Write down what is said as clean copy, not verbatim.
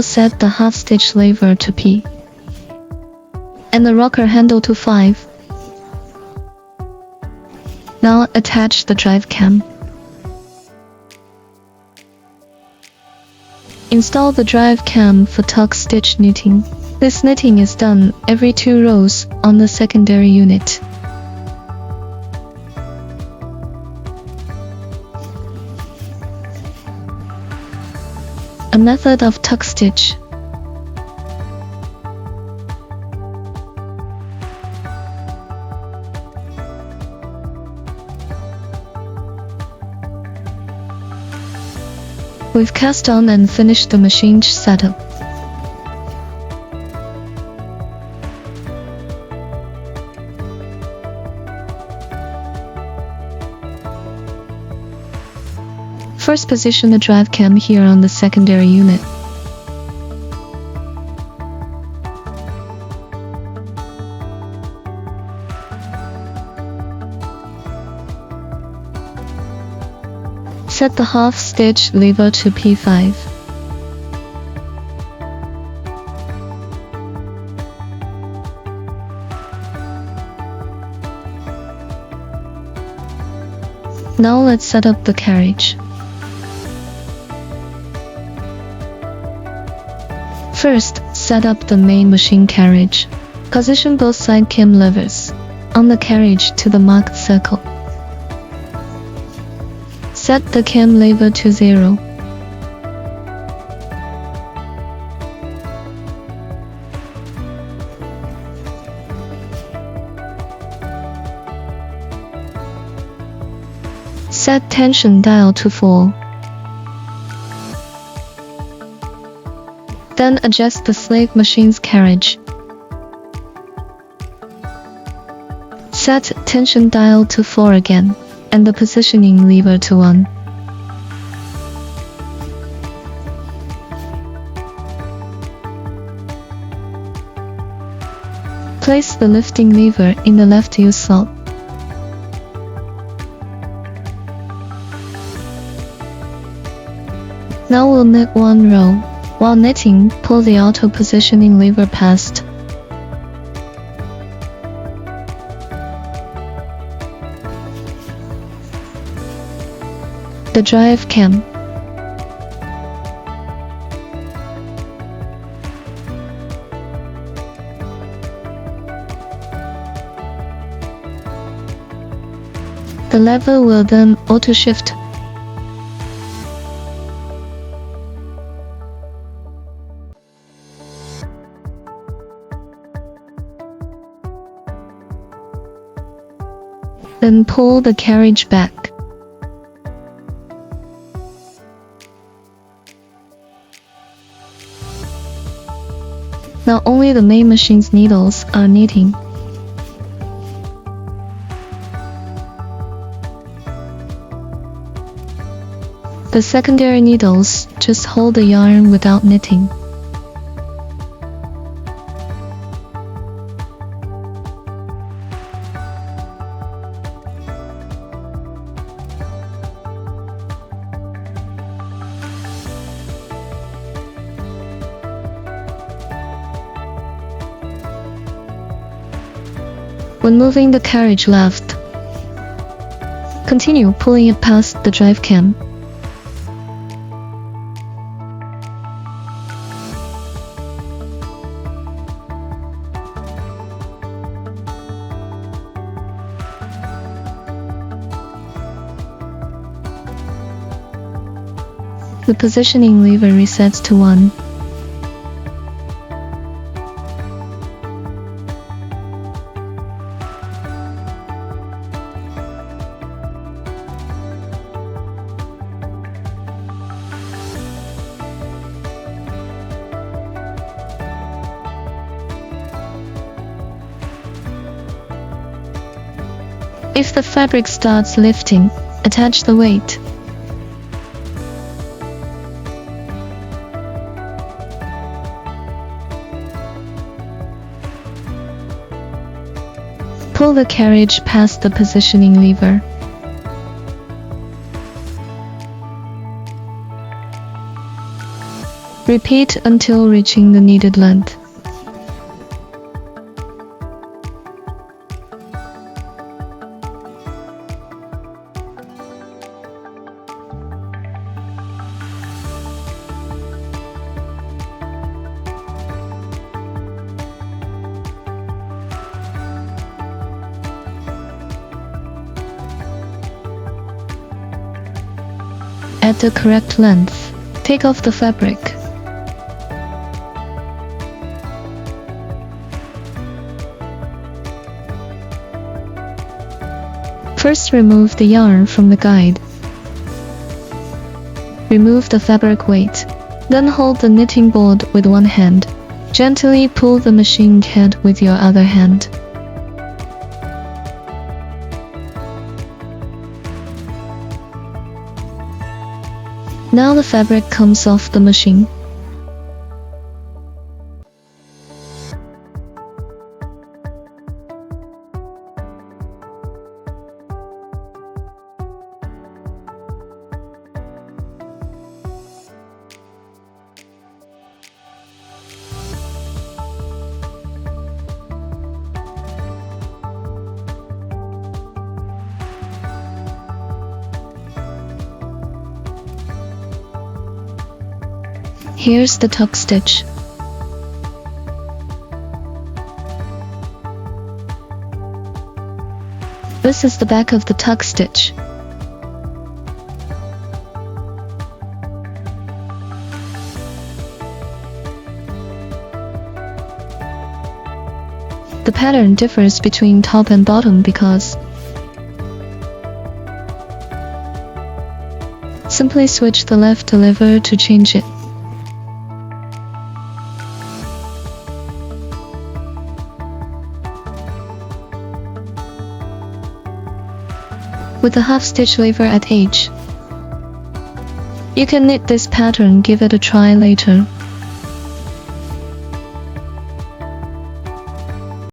set the half stitch lever to P and the rocker handle to 5. Now attach the drive cam. Install the drive cam for tuck stitch knitting. This knitting is done every 2 rows on the secondary unit. A method of tuck stitch. We've cast on and finished the machine setup. First, position the drive cam here on the secondary unit. Set the half stitch lever to P5. Now let's set up the carriage. First, set up the main machine carriage. Position both side cam levers on the carriage to the marked circle. Set the cam lever to 0. Set tension dial to 4. Then adjust the slave machine's carriage. Set tension dial to 4 again, and the positioning lever to 1. Place the lifting lever in the left U slot. Now we'll knit 1 row. While knitting, pull the auto positioning lever past. The drive cam. The lever will then auto-shift. Then pull the carriage back. Now only the main machine's needles are knitting. The secondary needles just hold the yarn without knitting. When moving the carriage left, continue pulling it past the drive cam. The positioning lever resets to 1. If the fabric starts lifting, attach the weight. Pull the carriage past the positioning lever. Repeat until reaching the needed length. At the correct length, take off the fabric. First, remove the yarn from the guide. Remove the fabric weight. Then hold the knitting board with one hand. Gently pull the machine head with your other hand. Now the fabric comes off the machine. Here's the tuck stitch. This is the back of the tuck stitch. The pattern differs between top and bottom because simply switch the left lever to change it. With the half stitch lever at H. You can knit this pattern, give it a try later.